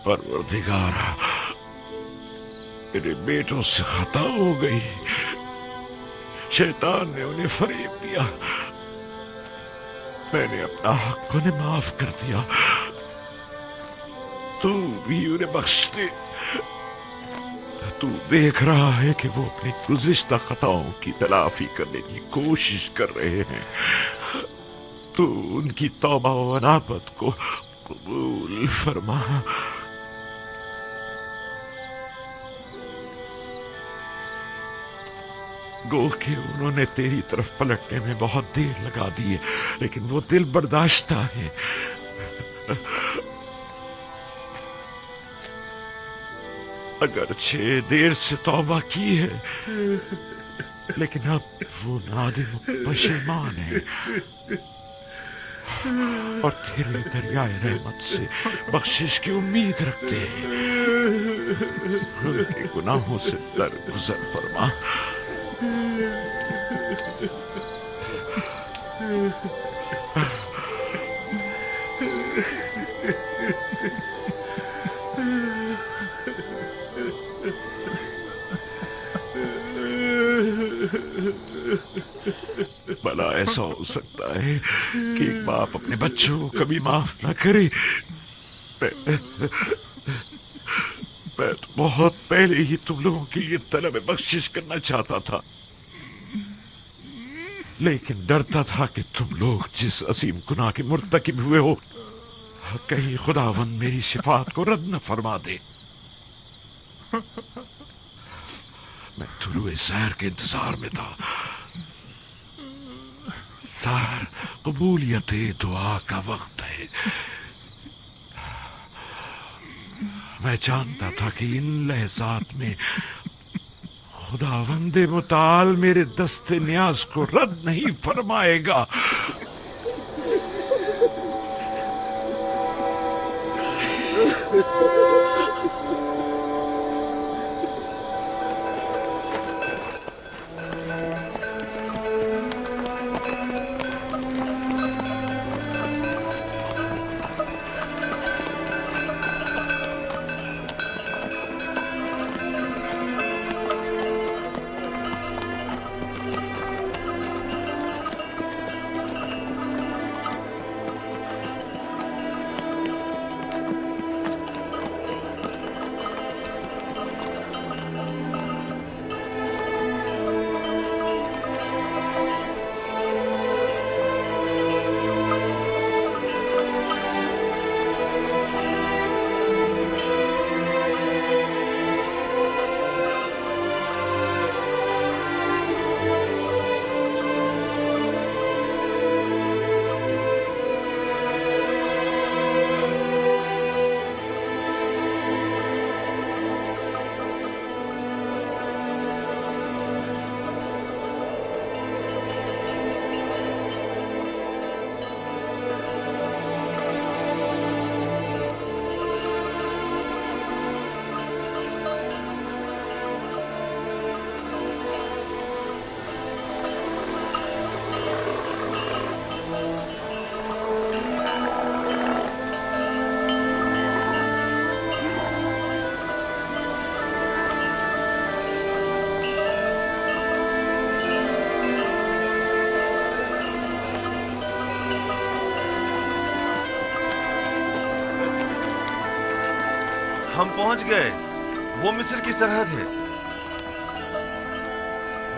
परवरदिगारा, मेरे बेटों से खता हो गई। शैतान ने उन्हें फरेब दिया। मैंने अपना हक उन्हें माफ कर दिया। तू भी उन्हें बख्श दे। तू देख रहा है कि वो अपनी गुज़िश्ता खताओं की तलाफी करने की कोशिश कर रहे हैं। तू उनकी तौबा व अनाबत को कबूल फरमा। गो के उन्होंने तेरी तरफ पलटने में बहुत देर लगा दी है, लेकिन वो दिल बर्दाश्ता है। अगरचे देर से तौबा की है, लेकिन अब वो नादिम पशेमान है और तेरे दरियाए रहमत से बख्शिश की उम्मीद रखते हैं। उनके गुनाहों से दरगुजर फरमा। भला ऐसा हो सकता है कि एक बाप अपने बच्चों को कभी माफ ना करे? मैं तो बहुत पहले ही तुम लोगों के लिए तलब बख्शिश करना चाहता था, लेकिन डरता था कि तुम लोग जिस अजीम गुनाह के मुर्तकिब हुए हो, कहीं खुदावंद मेरी शिफात को रद्द न फरमा दे। मैं तुलुए सहर के इंतजार में था। सहर कबूलियत दुआ का वक्त है। मैं जानता था कि इन लहज़ात में खुदावंदे मुताल मेरे दस्ते न्याज को रद्द नहीं फरमाएगा। हम पहुंच गए। वो मिस्र की सरहद है।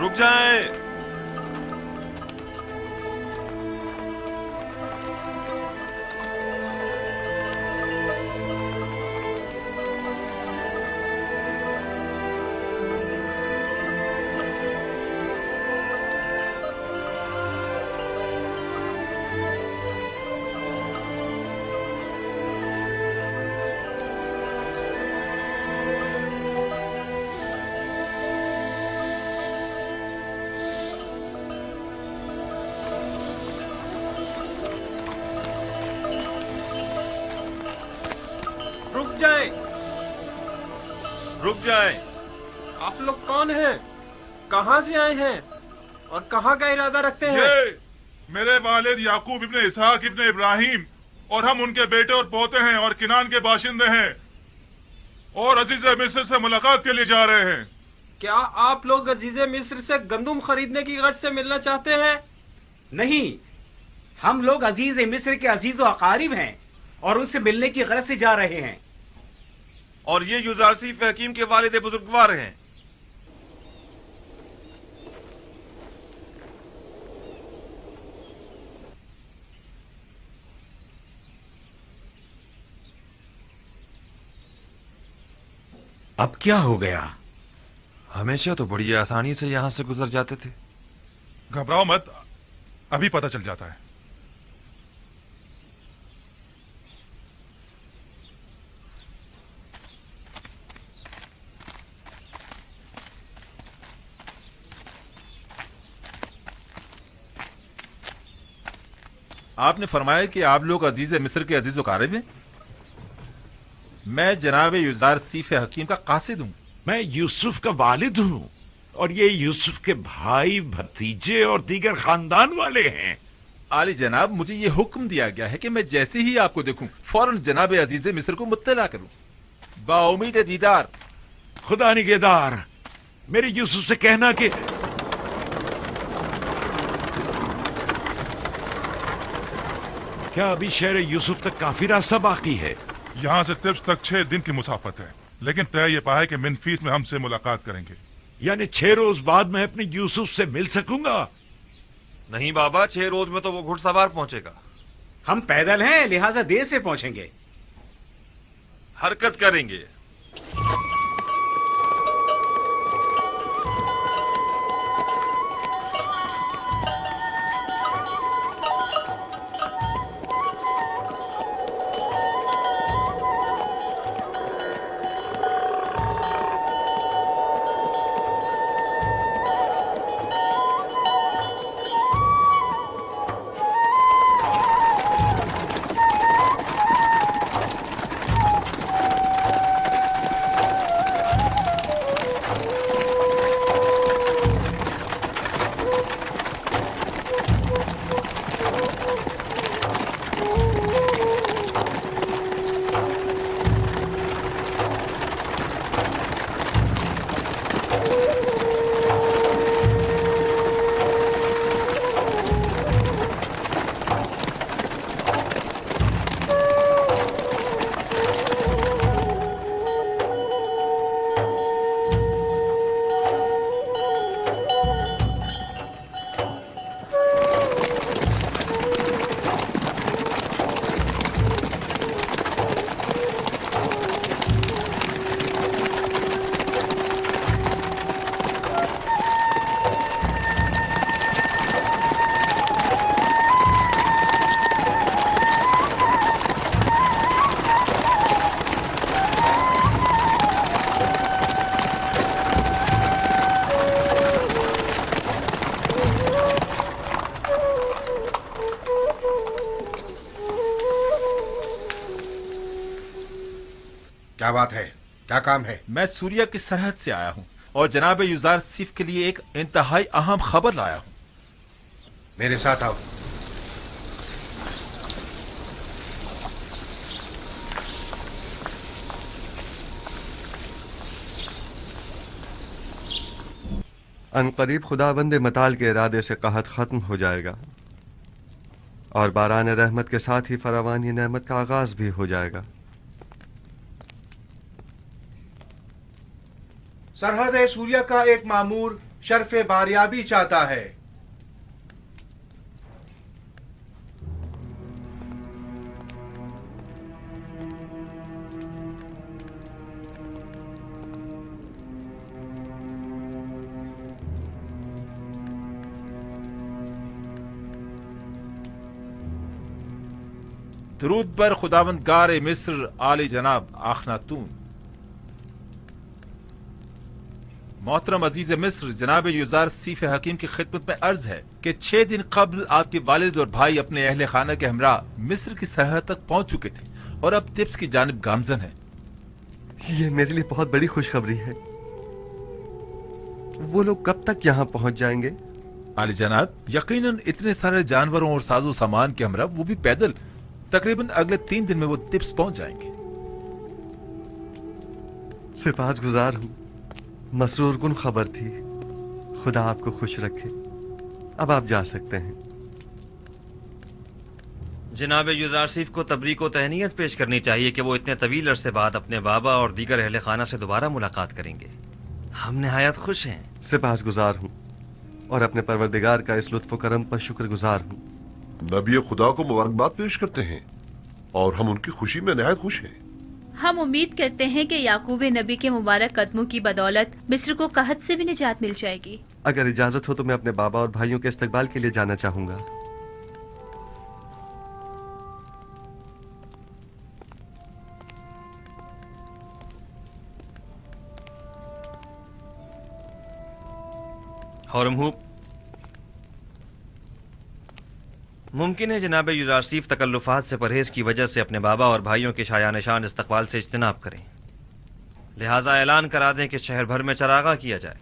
रुक जाएं। रुक जाएं। आप लोग कौन हैं? कहां से आए हैं और कहां का इरादा रखते हैं? ये मेरे वालिद याकूब इब्ने इसहाक इब्ने इब्राहिम और हम उनके बेटे और पोते हैं और किनान के बाशिंदे हैं। और अजीज मिस्र से मुलाकात के लिए जा रहे हैं। क्या आप लोग अजीजे मिस्र से गंदुम खरीदने की गर्ज से मिलना चाहते हैं? नहीं, हम लोग अजीज मिस्र के अजीज व अकारिब हैं और उनसे मिलने की गरज से जा रहे हैं। और ये युजारसीफ हकीम के वालिद बुजुर्गवार हैं। अब क्या हो गया? हमेशा तो बड़ी आसानी से यहां से गुजर जाते थे। घबराओ मत, अभी पता चल जाता है। आपने फरमाया कि आप लोग अजीज मिस्र के अजीज व हैं। मैं जनाब युजार सीफ हकीम का कासिद हूं। मैं यूसुफ का वालिद हूं और ये यूसुफ के भाई, भतीजे और दीगर खानदान वाले हैं। आली जनाब, मुझे ये हुक्म दिया गया है कि मैं जैसे ही आपको देखूं फौरन जनाब अजीज मिस्र को मुत्तला करूं। बाउमीद दीदार। खुदा निगहदार, मेरे यूसुफ से कहना कि क्या अभी शहर यूसुफ तक काफी रास्ता बाकी है? यहाँ से तिब्स तक 6 दिन की मुसाफत है, लेकिन तय ये पाया कि मिनफीस में हमसे मुलाकात करेंगे। यानी 6 रोज बाद मैं अपने यूसुफ से मिल सकूंगा? नहीं बाबा, 6 रोज में तो वो घुड़सवार पहुंचेगा। हम पैदल हैं, लिहाजा देर से पहुंचेंगे। हरकत करेंगे। क्या बात है? क्या काम है? मैं सूरिया की सरहद से आया हूं और जनाब युजार सीफ के लिए एक इंतहाई अहम खबर लाया हूं। मेरे साथ आओ। अनकरीब खुदाबंद मताल के इरादे से कहत खत्म हो जाएगा और बारान रहमत के साथ ही फरावानी नेमत का आगाज भी हो जाएगा। सरहद सूर्या का एक मामूर शर्फ़े बारियाबी चाहता है। दरूद पर खुदावंद गार मिस्र आली जनाब आखनातून। मोहतरम अजीज मिस्र जनाब युजार सीफ हकीम की खिदमत में अर्ज है कि 6 दिन कबल आपके वालिद और भाई अपने अहले खाना के हमरा मिस्र की सरहद तक पहुंच चुके थे और अब तिब्स की जानिब गामजन है। ये मेरे लिए बहुत बड़ी खुशखबरी है। वो लोग कब तक यहाँ पहुंच जाएंगे? आली जनाब, यकीनन इतने सारे जानवरों और साजो सामान के हमरा, वो भी पैदल, तकरीबन अगले 3 दिन में वो तिब्स पहुंच जाएंगे। सिपाहगुजार हूँ। मसरूर कुन खबर थी। खुदा आपको खुश रखे। अब आप जा सकते हैं। जनाब युज़ारसीफ को तबरीक व तहनीयत पेश करनी चाहिए कि वो इतने तवील अरसे बाद अपने बाबा और दीगर अहले खाना से दोबारा मुलाकात करेंगे। हम निहायत खुश हैं। सिपाहगुजार हूँ और अपने परवरदिगार का इस लुत्फ़ करम पर शुक्रगुजार हूँ। नबी खुदा को मुबारकबाद पेश करते हैं और हम उनकी खुशी में निहायत खुश हैं। हम उम्मीद करते हैं कि याकूब नबी के मुबारक कदमों की बदौलत मिस्र को कहत से भी निजात मिल जाएगी। अगर इजाजत हो तो मैं अपने बाबा और भाइयों के इस्तकबाल के लिए जाना चाहूंगा। हौरमहूब, मुमकिन है जनाब युज़ारसीफ तकल्लुफ़ात से परहेज की वजह से अपने बाबा और भाइयों के शाया निशान इस्तकबाल से इज्तिनाब करें। लिहाजा ऐलान करा दें कि शहर भर में चरागा किया जाए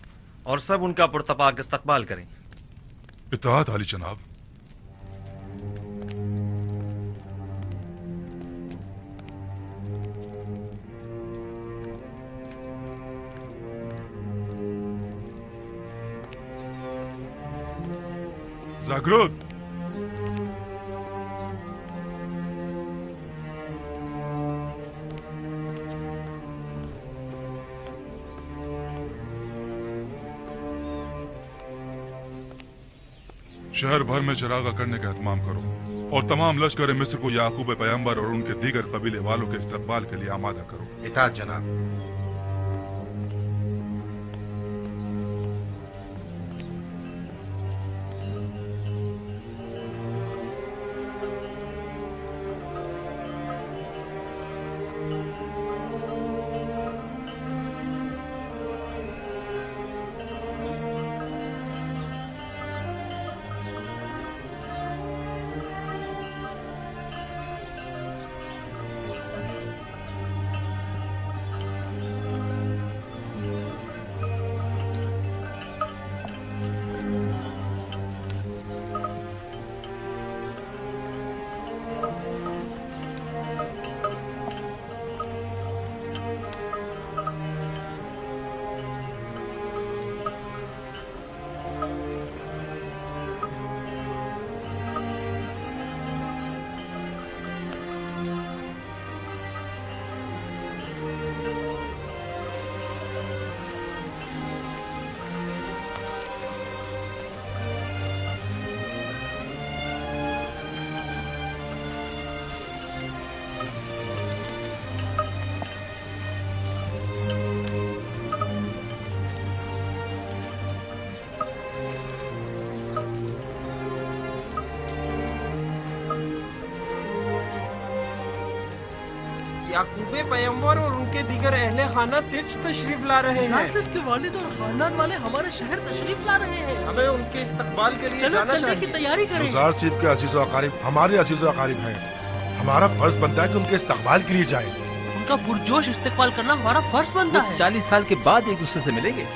और सब उनका पुरतपाक इस्तकबाल करें। इत्तेहाद आली जनाब। जागरूक। शहर भर में चरागा करने का एहतमाम करो और तमाम लश्कर मिस्र को याकूब पैगंबर और उनके दीगर कबीले वालों के इस्तकबाल के लिए आमादा करो। इताअत जनाब। याकूब पैगंबर और उनके दीगर अहले खाना तिब्स तशरीफ ला रहे हैं। सिर्फ के वालिद और खानदान वाले हमारे शहर तशरीफ ला रहे हैं। हमें उनके इस्तकबाल के लिए चलो जाना चलने चाहिए। की तैयारी करें। युज़ारसीफ के अजीज़ व अकारिब हमारे अजीज़ व अकारिब हैं। हमारा फर्ज बनता है कि उनके इस्तकबाल के लिए जाएं। उनका पुरजोश इस्तकबाल करना हमारा फर्ज बनता है। 40 साल के बाद एक दूसरे से मिलेंगे।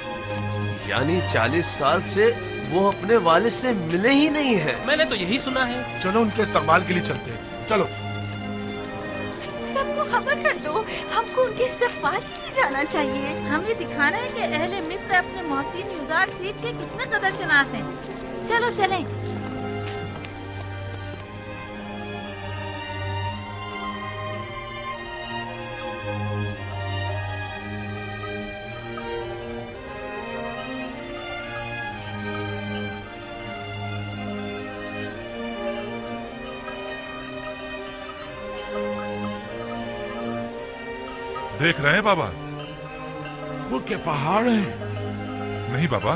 यानी 40 साल से वो अपने वालिद से मिले ही नहीं है। मैंने तो यही सुना है। चलो उनके इस्तकबाल के लिए चलते हैं। चलो सबको खबर कर दो, हमको उनके इस्तकबाल के लिए जाना चाहिए। हमें दिखाना है कि अहले मिस्र अपने मोहसिन युज़ारसीफ के कितने कदरशनास हैं। चलो चलें। देख रहे हैं बाबा? वो क्या पहाड़ है? नहीं बाबा।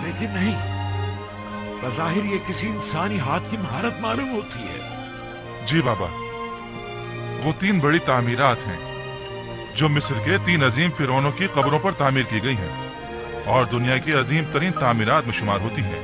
लेकिन नहीं, बज़ाहिर ये किसी इंसानी हाथ की महारत मालूम होती है। जी बाबा, वो 3 बड़ी तामीरात हैं जो मिस्र के 3 अजीम फिरौनों की कब्रों पर तामीर की गई हैं और दुनिया की अजीम तरीन तामीरात में शुमार होती हैं।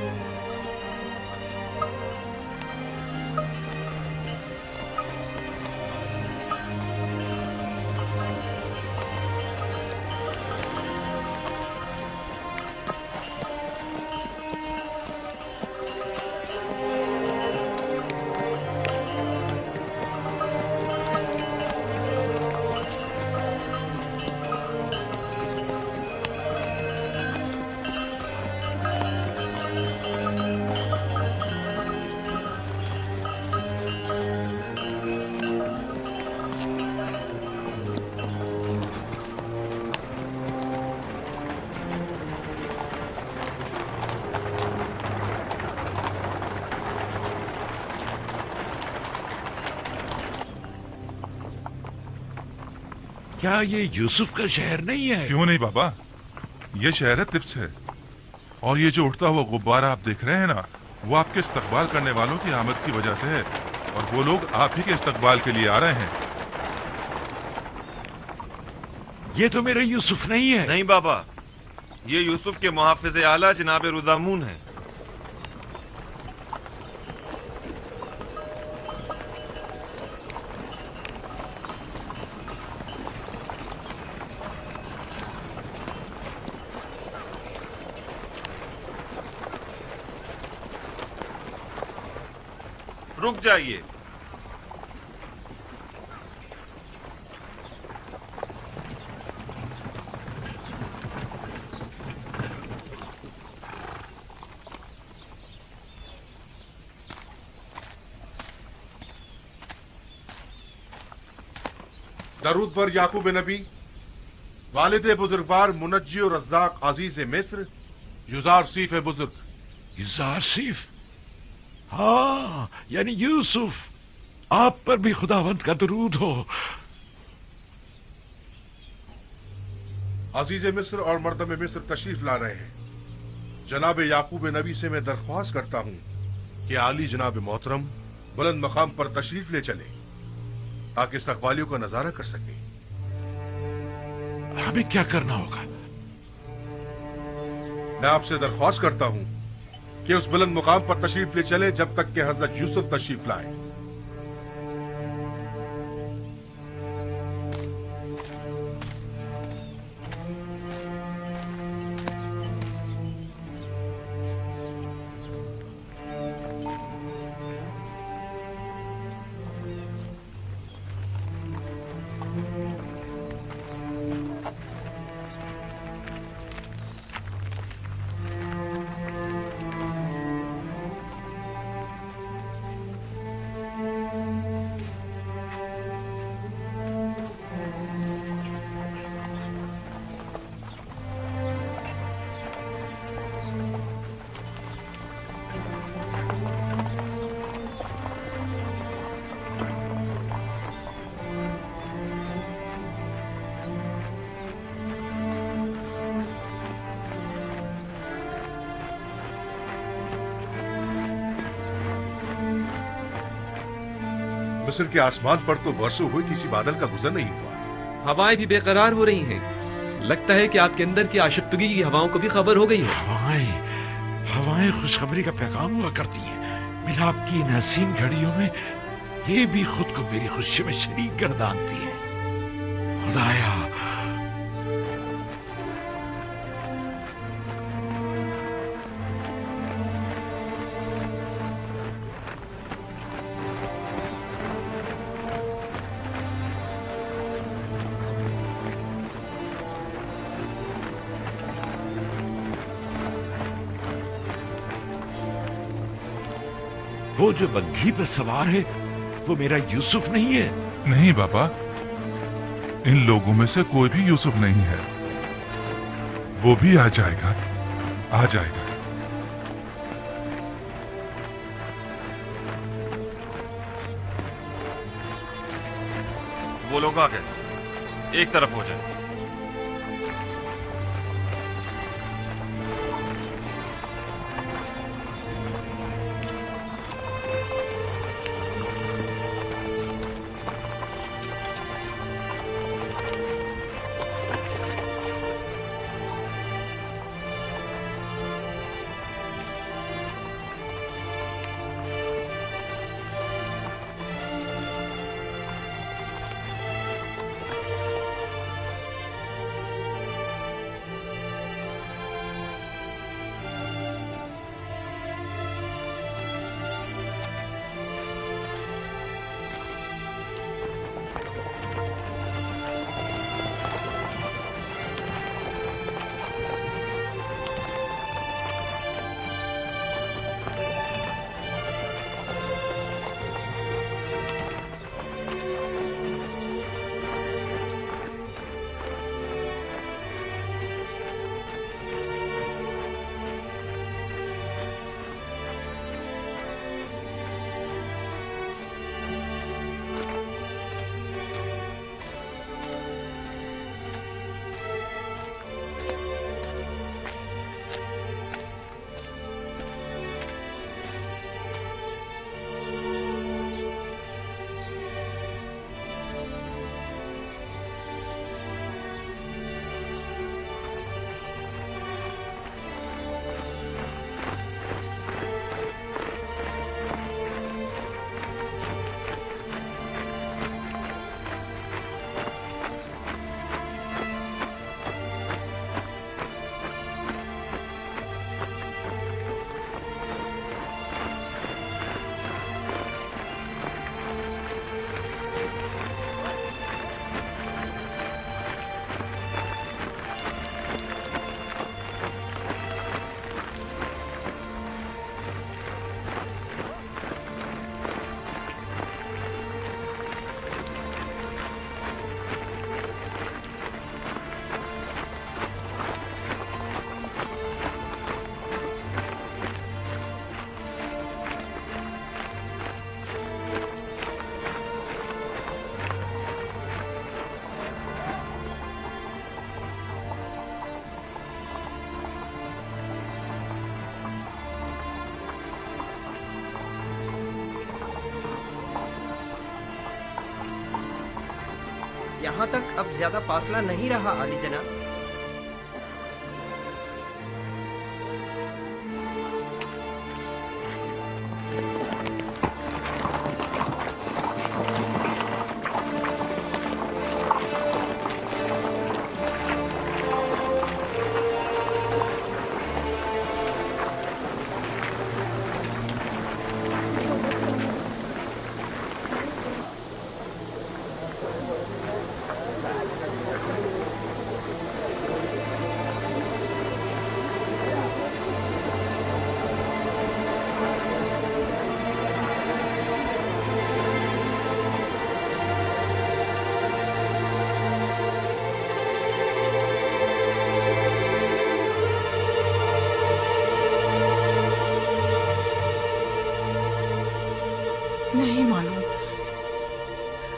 क्या ये यूसुफ का शहर नहीं है? क्यों नहीं बाबा, ये शहर है तिब्स है। और ये जो उठता हुआ गुब्बारा आप देख रहे हैं ना, वो आपके इस्तकबाल करने वालों की आमद की वजह से है, और वो लोग आप ही के इस्तकबाल के लिए आ रहे हैं। ये तो मेरा यूसुफ नहीं है। नहीं बाबा, ये यूसुफ के मुहाफिज आला जनाब रुदामून है। रुक जाइए। दरूद पर याकूब नबी, वालिद बुजुर्गवार मुनज्जी और रज़्ज़ाक अजीज मिस्र, युजार सीफ बुजुर्ग। युजार सीफ? हाँ, यानी यूसुफ। आप पर भी खुदावंत का दरूद हो। अजीज मिस्र और मर्दम मिस्र तशरीफ ला रहे हैं। जनाब याकूब नबी से मैं दरख्वास्त करता हूँ कि आली जनाब मोहतरम बुलंद मकाम पर तशरीफ ले चले ताकि इस्तकबालियों का नजारा कर सके। हमें क्या करना होगा? मैं आपसे दरख्वास्त करता हूँ कि उस बुलंद मुकाम पर तशरीफ ले चले जब तक कि हजरत यूसुफ तशरीफ लाए। मिस्र के आसमान पर तो बरसों हुए किसी बादल का गुजर नहीं हुआ। हवाएं भी बेकरार हो रही हैं। लगता है कि आपके अंदर की आशिफ्तगी की हवाओं को भी खबर हो गई है। हवाएं खुशखबरी का पैगाम हुआ करती है। मिलाप की इन हसीन घड़ियों में ये भी खुद को मेरी खुशी में शरीक गर्दानती है। खुदाया, वो जो बग्घी पर सवार है वो मेरा यूसुफ नहीं है। नहीं बाबा, इन लोगों में से कोई भी यूसुफ नहीं है। वो भी आ जाएगा, आ जाएगा। वो लोग आ गए, एक तरफ हो जाए। यहाँ तक अब ज्यादा फासला नहीं रहा आली जनाब।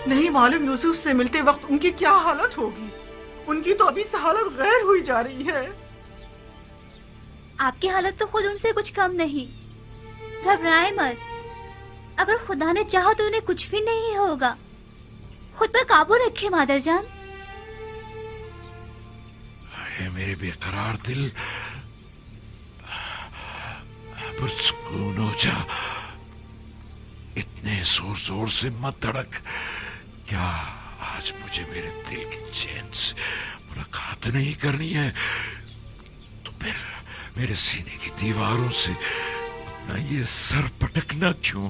नहीं मालूम यूसुफ से मिलते वक्त उनकी क्या हालत होगी। उनकी तो अभी से हालत गैर हुई जा रही है। आपकी हालत तो खुद उनसे कुछ कम नहीं। घबराए मत, अगर खुदा ने चाहा तो उन्हें कुछ भी नहीं होगा। खुद पर काबू रखे मादरजान। मेरे बेकरार दिल, पुरसुकून हो जा। इतने जोर जोर से मत धड़क। क्या आज मुझे मेरे दिल की चैन से मुलाकात नहीं करनी है तो फिर मेरे सीने की दीवारों से अपना ये सर पटकना क्यों?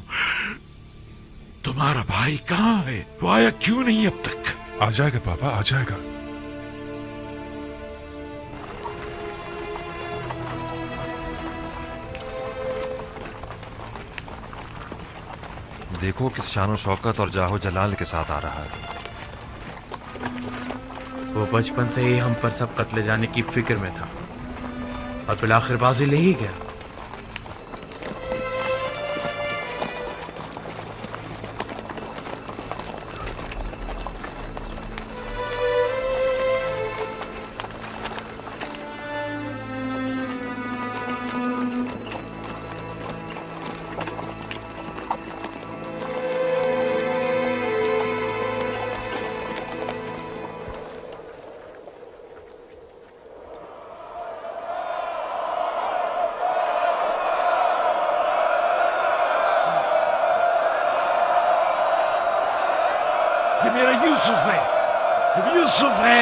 तुम्हारा भाई कहाँ है? वो आया क्यों नहीं अब तक? आ जाएगा पापा, आ जाएगा। देखो किस शानो शौकत और जाहो जलाल के साथ आ रहा है। वो बचपन से ही हम पर सब कत्ले जाने की फिक्र में था और बिलाखिर बाजी ले ही गया। ये मेरा यूसुफ है, यूसुफ है।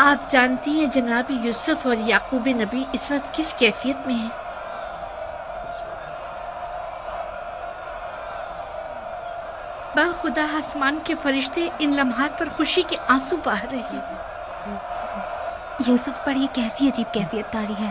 आप जानती हैं जनाब यूसुफ और याकूब नबी इस वक्त किस कैफियत में हैं? खुदा आसमान के फरिश्ते इन लम्हात पर खुशी के आंसू बहा रहे हैं। यूसुफ पर ये कैसी अजीब कैफियत तारी है।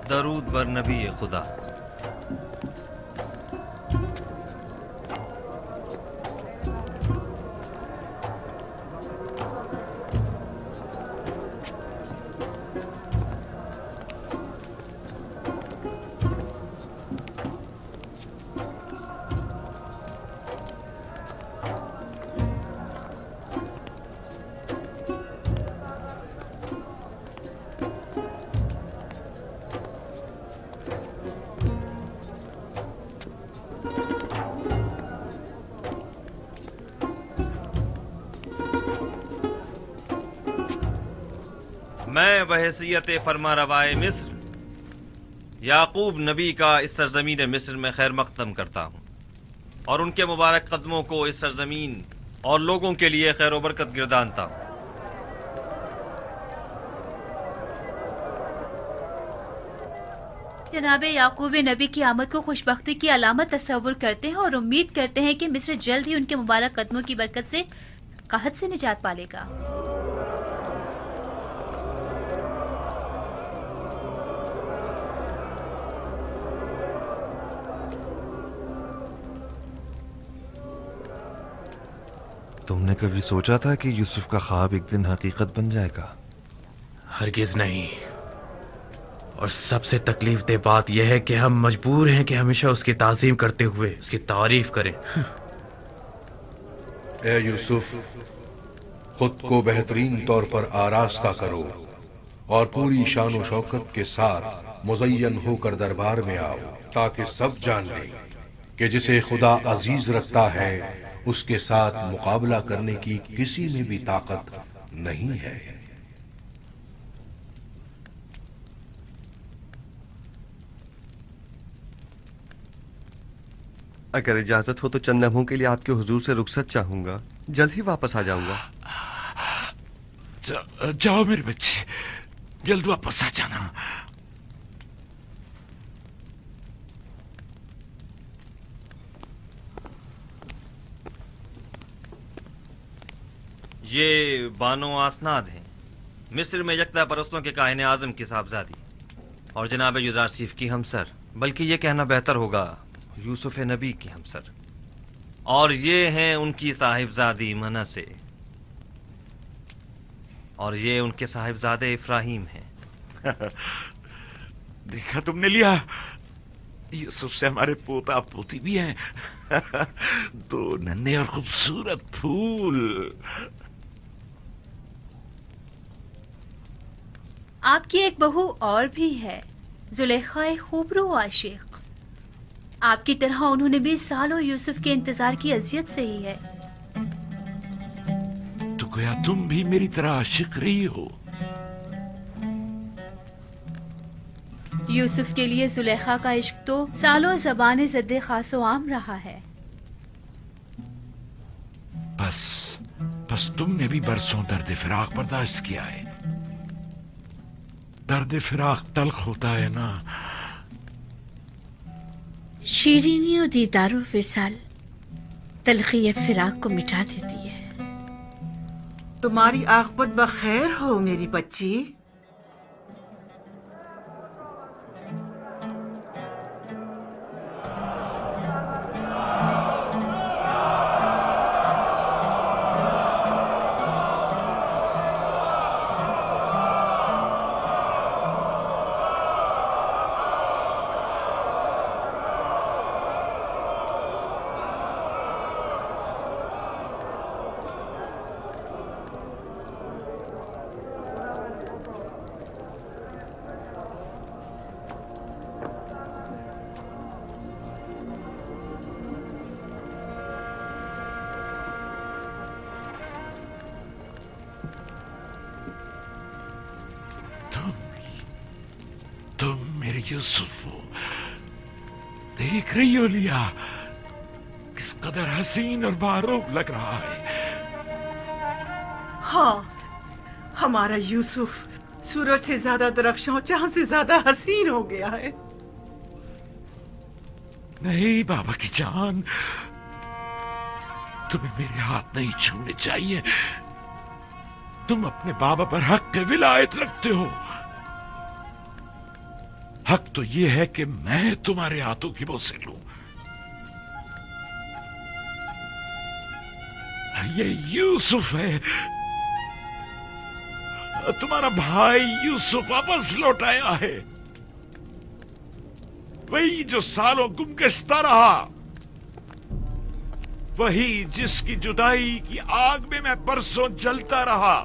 दरूद बर नबी खुदा। मैं बहैसियत फरमा रवाए मिस्र याकूब नबी का इस सरजमीन मिस्र में खैर मकदम करता हूँ और उनके मुबारक कदमों को इस सरजमीन और लोगों के लिए खैर बरकत गिरदानता हूँ। जनाबे याकूब नबी की आमद को खुशबख्ती की अलामत तस्वुर करते हैं और उम्मीद करते हैं कि मिस्र जल्द ही उनके मुबारक कदमों की बरकत से कहत से निजात पालेगा। तुमने कभी सोचा था कि यूसुफ का ख्वाब एक दिन हकीकत बन जाएगा? हरगिज नहीं। और सबसे तकलीफ दे बात यह है कि हम मजबूर हैं कि हमेशा उसकी ताज़ीम करते हुए उसकी तारीफ करें। ए यूसुफ, खुद को बेहतरीन तौर पर आरास्ता करो और पूरी शान व शौकत के साथ मुज़य्यन होकर दरबार में आओ, ताकि सब जान लें कि जिसे खुदा अजीज रखता है उसके साथ मुकाबला करने की किसी में भी ताकत नहीं है। अगर इजाजत हो तो चंद लम्हों के लिए आपके हुजूर से रुखसत चाहूंगा, जल्द ही वापस आ जाऊंगा। जाओ मेरे बच्चे, जल्द वापस आ जाना। ये बानो आसनाद हैं, मिस्र में यकता परस्तों के काहिन आजम की साहबजादी और जनाब युजारसीफ की हमसर, बल्कि ये कहना बेहतर होगा यूसुफ नबी की हमसर। और ये हैं उनकी साहिबजादी मनसे, और ये उनके साहिबजादे इफ्राहिम हैं। देखा तुमने लिया, यूसुफ से हमारे पोता पोती भी हैं। दो नन्हे और खूबसूरत फूल। आपकी एक बहू और भी है, जुलेखा खूबरू आशिक। आपकी तरह उन्होंने भी सालों यूसुफ के इंतजार की अजियत सही है। तो गोया तुम भी मेरी तरह आशिक रही हो। यूसुफ के लिए जुलेखा का इश्क तो सालों ज़बान ज़द्दे खासो आम रहा है। बस तुमने भी बरसों दर्द फिराक बर्दाश्त किया है। दर्द फिराक तल्ख होता है ना। शीरीनी और दीदार विसाल तलखी फिराक को मिटा देती है। तुम्हारी आखिरत बखैर हो मेरी बच्ची। तुम मेरे यूसुफ हो, देख रही हो लिया किस कदर हसीन और बारूब लग रहा है। हाँ, हमारा यूसुफ सूरज से ज्यादा दरख्शां, चांद से ज्यादा हसीन हो गया है। नहीं बाबा की जान, तुम्हें मेरे हाथ नहीं छूने चाहिए। तुम अपने बाबा पर हक के विलायत रखते हो। हक तो यह है कि मैं तुम्हारे हाथों की बोसे लूं। ये यूसुफ है, तुम्हारा भाई यूसुफ वापस लौट आया है। वही जो सालों गुमगश्ता रहा, वही जिसकी जुदाई की आग में मैं परसों जलता रहा,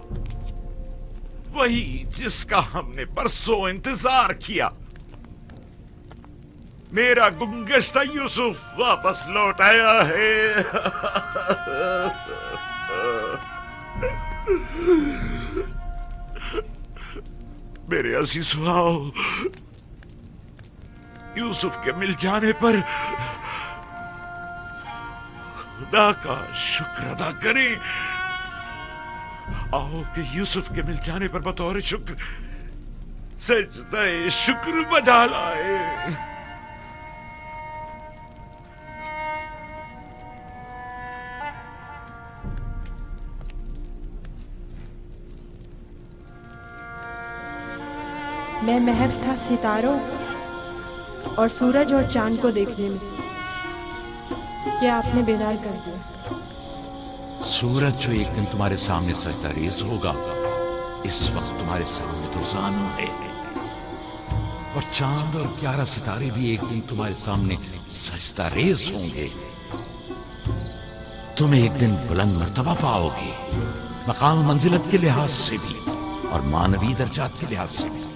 वही जिसका हमने परसों इंतजार किया। मेरा गुमगश्ता यूसुफ वापस लौट आया है। मेरे अजीज़ों, यूसुफ के मिल जाने पर खुदा का शुक्र अदा करें। आओ कि यूसुफ के मिल जाने पर बतौर शुक्र सजदे शुक्र बजा लाए। मैं महव था सितारों और सूरज और चांद को देखने में, क्या आपने बेदार कर दिया। सूरज जो एक दिन तुम्हारे सामने सजदारेज होगा, इस वक्त तुम्हारे सामने तो ज़ानू है, और चांद और 11 सितारे भी एक दिन तुम्हारे सामने सजदारेज होंगे। तुम एक दिन बुलंद मर्तबा पाओगे, मकाम मंजिलत के लिहाज से भी और मानवी दर्जात के लिहाज से भी।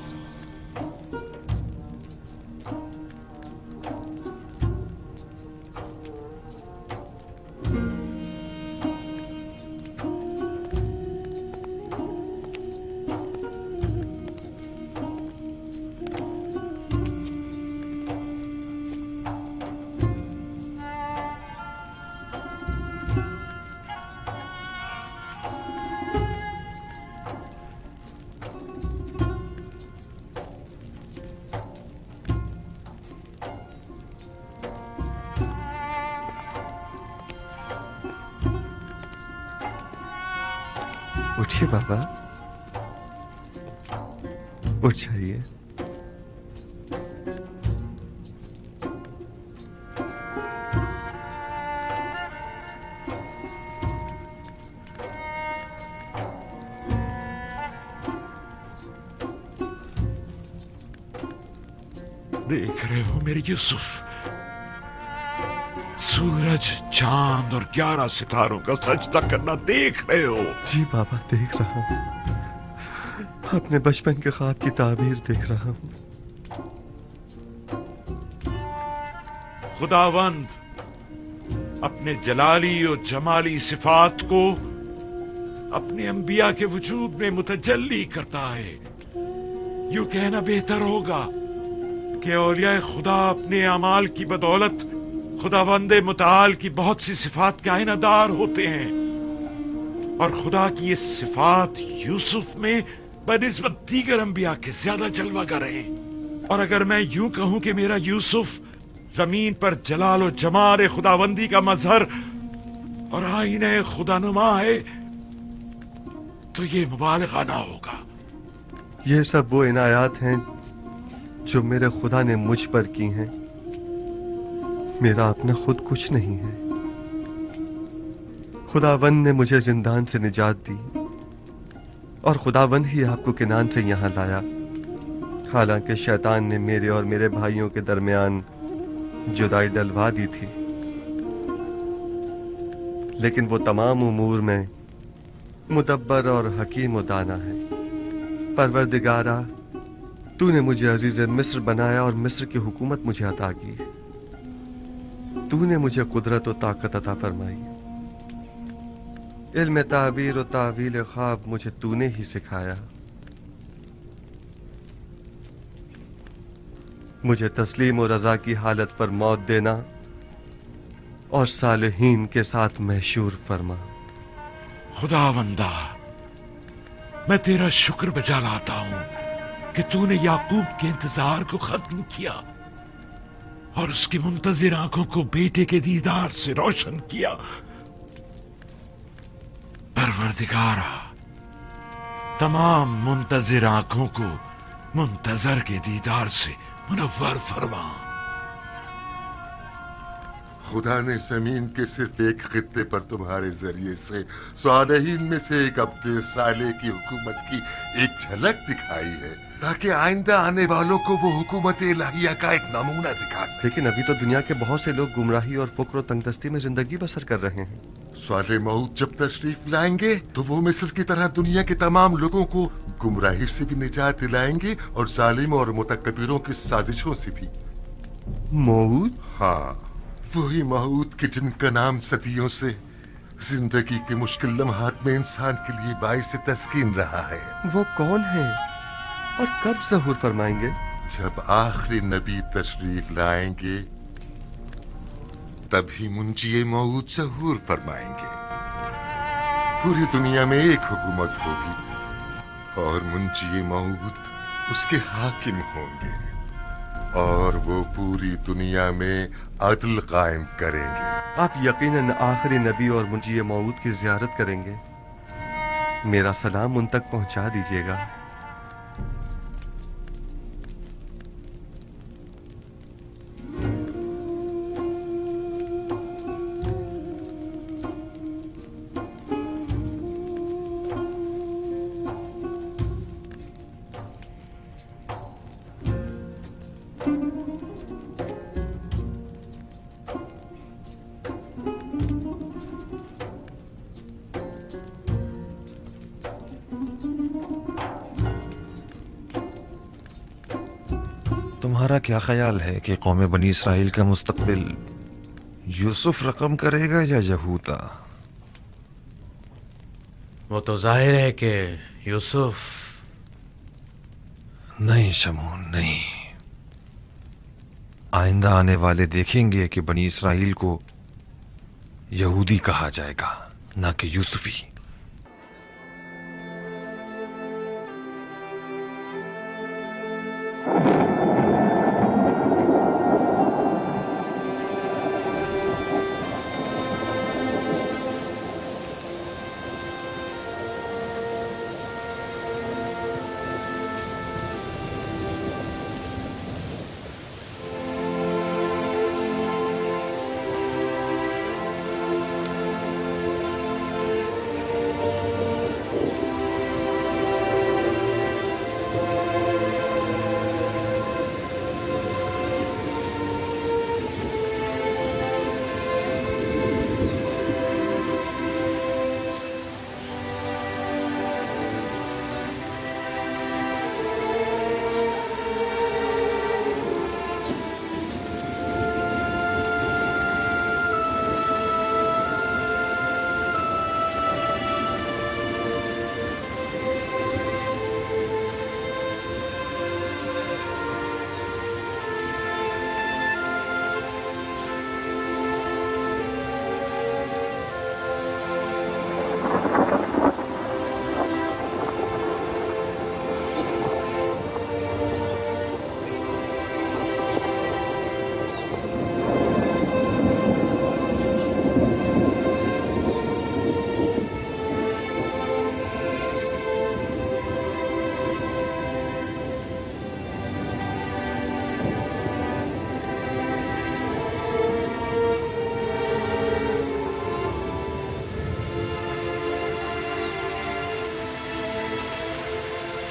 उठिए बाबा, उठ जाइए। देख रहे हो मेरे यूसुफ, सूरज, चांद और 11 सितारों का सजदा करना देख रहे हो? जी बाबा, देख रहा हूँ। अपने बचपन के ख्वाब की ताबीर देख रहा हूँ। खुदावंद अपने जलाली और जमाली सिफात को अपने अंबिया के वजूद में मुतजल्ली करता है। यूं कहना बेहतर होगा कि औलिया खुदा अपने अमाल की बदौलत खुदावंदे मुताल की बहुत सी सिफात के आइनादार होते हैं, और खुदा की ये सिफात यूसुफ में बनिस्बत दीगर अंबिया के ज्यादा जलवागर है। और अगर मैं यूं कहूं कि मेरा यूसुफ जमीन पर जलाल और जमाल खुदावंदी का मजहर और आईने खुदानुमा है, तो ये मुबालगा ना होगा। ये सब वो इनायात हैं जो मेरे खुदा ने मुझ पर की हैं। मेरा अपना खुद कुछ नहीं है। खुदावंद ने मुझे जिंदान से निजात दी, और खुदावंद ही आपको किनान से यहां लाया। हालांकि शैतान ने मेरे और मेरे भाइयों के दरमियान जुदाई डलवा दी थी, लेकिन वो तमाम उमूर में मुदब्बर और हकीम व दाना है। परवरदिगारा, तूने मुझे अजीज मिस्र बनाया और मिस्र की हुकूमत मुझे अता की। तूने मुझे कुदरत और ताकत अता फरमाई। इल्म ताबीर और तावील ख्वाब मुझे तूने ही सिखाया। मुझे तस्लीम और रजा की हालत पर मौत देना और सालेहीन के साथ महशूर फरमा। खुदावंदा, मैं तेरा शुक्र बजा लाता हूं कि तूने याकूब के इंतजार को खत्म किया और उसकी मुंतजिर आंखों को बेटे के दीदार से रोशन किया। परवरदिगारा, तमाम मुंतजिर आंखों को मुंतजर के दीदार से मुनव्वर फरमा। खुदा ने जमीन के सिर्फ एक खित्ते पर तुम्हारे जरिए से सालेहीन में से एक अब्दे साले की हुकूमत की एक झलक दिखाई है, ताकि आइंदा आने वालों को वो हुकूमत इलाहिया का एक नमूना दिखा सके। लेकिन अभी तो दुनिया के बहुत से लोग गुमराही और फुक्र और तंगदस्ती में जिंदगी बसर कर रहे हैं। साले मऊद जब तशरीफ लाएंगे तो वो मिस्र की तरह दुनिया के तमाम लोगों को गुमराही से भी निजात दिलाएंगे और जालिम और मुतकब्बिरों की साजिशों से भी। मऊद? हाँ, वही मऊद के जिनका नाम सदियों से जिंदगी के मुश्किल लम्हात में इंसान के लिए बाइस तस्कीन रहा है। वो कौन है और कब ज़हूर फरमाएंगे? जब आखिरी नबी तशरीफ लाएंगे तभी मुंजिए मौऊद ज़हूर फरमाएंगे। पूरी दुनिया में एक हुकूमत होगी और मुंजिए मौऊद उसके हाकिम होंगे और वो पूरी दुनिया में अदल कायम करेंगे। आप यकीनन आखिरी नबी और मुंजिए मौऊद की ज़ियारत करेंगे। मेरा सलाम उन तक पहुंचा दीजिएगा। तुम्हारा क्या ख्याल है कि कौम बनी इसराइल का मुस्तकबिल यूसुफ रकम करेगा या यहूदा? वो तो जाहिर है कि यूसुफ। नहीं शमून, नहीं। आइंदा आने वाले देखेंगे कि बनी इसराइल को यहूदी कहा जाएगा, ना कि यूसुफी।